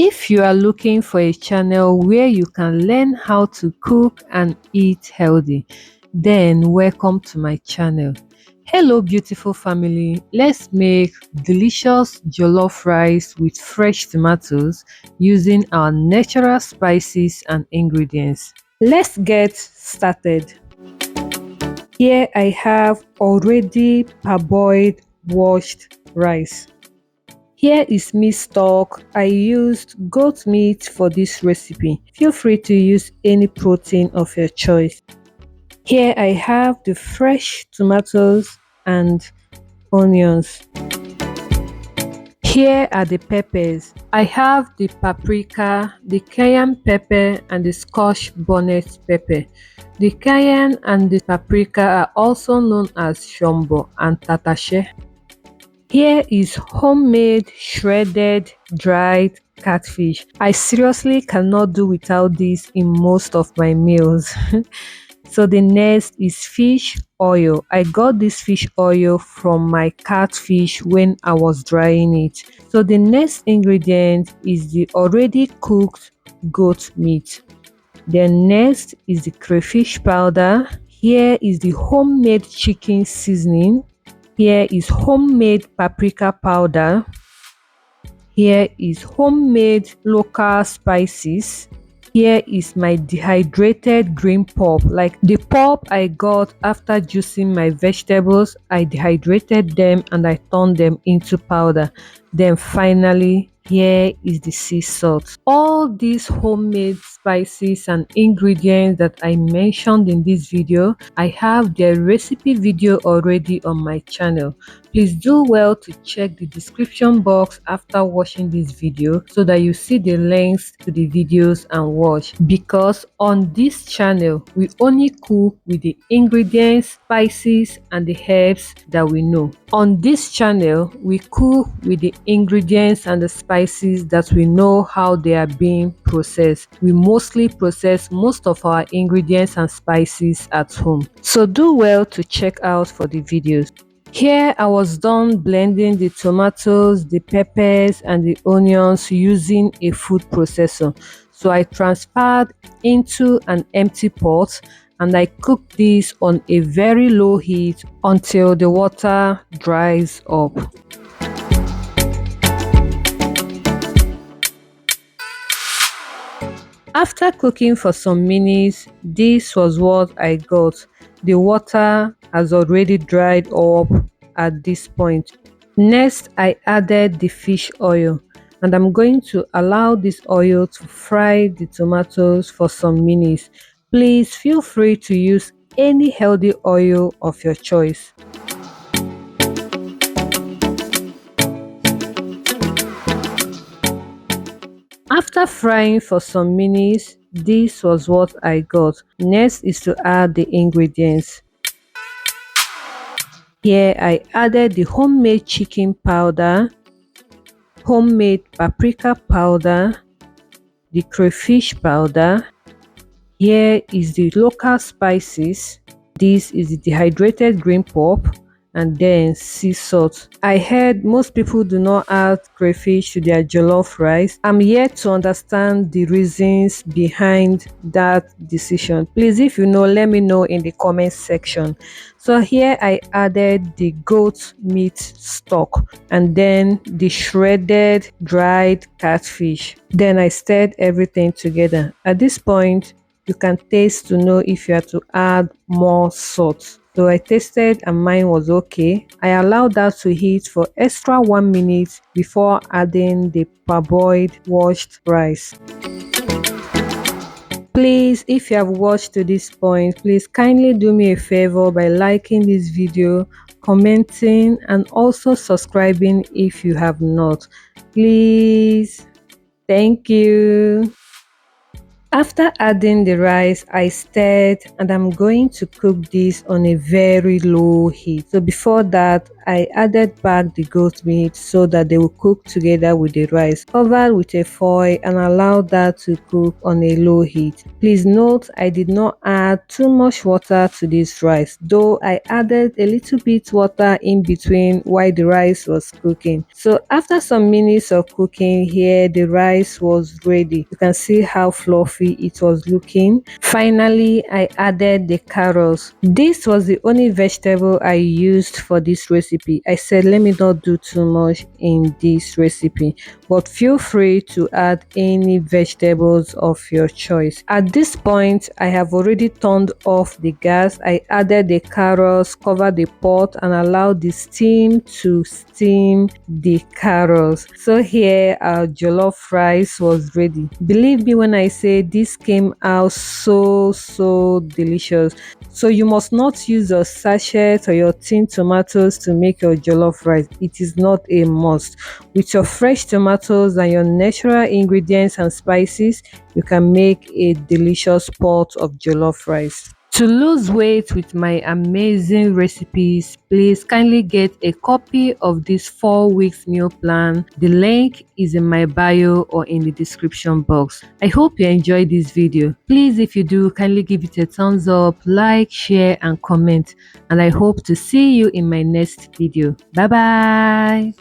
If you are looking for a channel where you can learn how to cook and eat healthy, then welcome to my channel. Hello beautiful family, let's make delicious jollof rice with fresh tomatoes using our natural spices and ingredients. Let's get started. Here I have already parboiled washed rice. Here is meat stock. I used goat meat for this recipe. Feel free to use any protein of your choice. Here I have the fresh tomatoes and onions. Here are the peppers. I have the paprika, the cayenne pepper and the scotch bonnet pepper. The cayenne and the paprika are also known as shombo and tatashe. Here is homemade shredded dried catfish. I seriously cannot do without this in most of my meals. So the next is fish oil. I got this fish oil from my catfish when I was drying it. So the next ingredient is the already cooked goat meat. Then next is the crayfish powder. Here is the homemade chicken seasoning. Here is homemade paprika powder. Here is homemade local spices. Here is my dehydrated green pulp, like the pulp I got after juicing my vegetables. I dehydrated them and I turned them into powder. Then finally, here is the sea salt. All these homemade spices and ingredients that I mentioned in this video, I have their recipe video already on my channel. Please do well to check the description box after watching this video so that you see the links to the videos and watch, because on this channel we only cook with the ingredients, spices and the herbs that we know. On this channel we cook with the ingredients and the spices that we know how they are being processed. We mostly process most of our ingredients and spices at home, so do well to check out for the videos. Here I was done blending the tomatoes, the peppers and the onions using a food processor. So I transferred into an empty pot and I cooked this on a very low heat until the water dries up. After cooking for some minutes, this was what I got. The water has already dried up at this point. Next, I added the fish oil and I'm going to allow this oil to fry the tomatoes for some minutes. Please feel free to use any healthy oil of your choice. After frying for some minutes, this was what I got. Next is to add the ingredients. Here I added the homemade chicken powder, homemade paprika powder, the crayfish powder. Here is the local spices. This is the dehydrated green pulp and then sea salt. I heard most people do not add crayfish to their jollof rice. I'm yet to understand the reasons behind that decision. Please, if you know, let me know in the comment section. So here I added the goat meat stock and then the shredded dried catfish. Then I stirred everything together. At this point, you can taste to know if you have to add more salt. So I tasted and mine was okay. I allowed that to heat for extra 1 minute before adding the parboiled washed rice. Please, if you have watched to this point, please kindly do me a favor by liking this video, commenting and also subscribing if you have not. Please. Thank you. After adding the rice, I stirred and I'm going to cook this on a very low heat. So before that, I added back the goat meat so that they will cook together with the rice. Covered with a foil and allowed that to cook on a low heat. Please note I did not add too much water to this rice, though I added a little bit water in between while the rice was cooking. So after some minutes of cooking here, the rice was ready. You can see how fluffy it was looking. Finally, I added the carrots. This was the only vegetable I used for this recipe. I said let me not do too much in this recipe, but feel free to add any vegetables of your choice. At this point, I have already turned off the gas. I added the carrots, covered the pot and allowed the steam to steam the carrots. So here our jollof rice was ready. Believe me when I say this came out so delicious. So you must not use your sachet or your tin tomatoes to make your jollof rice. It is not a must. With your fresh tomatoes and your natural ingredients and spices, you can make a delicious pot of jollof rice. To lose weight with my amazing recipes, please kindly get a copy of this 4 weeks meal plan. The link is in my bio or in the description box. I hope you enjoyed this video. Please, if you do, kindly give it a thumbs up, like, share and comment. And I hope to see you in my next video. Bye bye.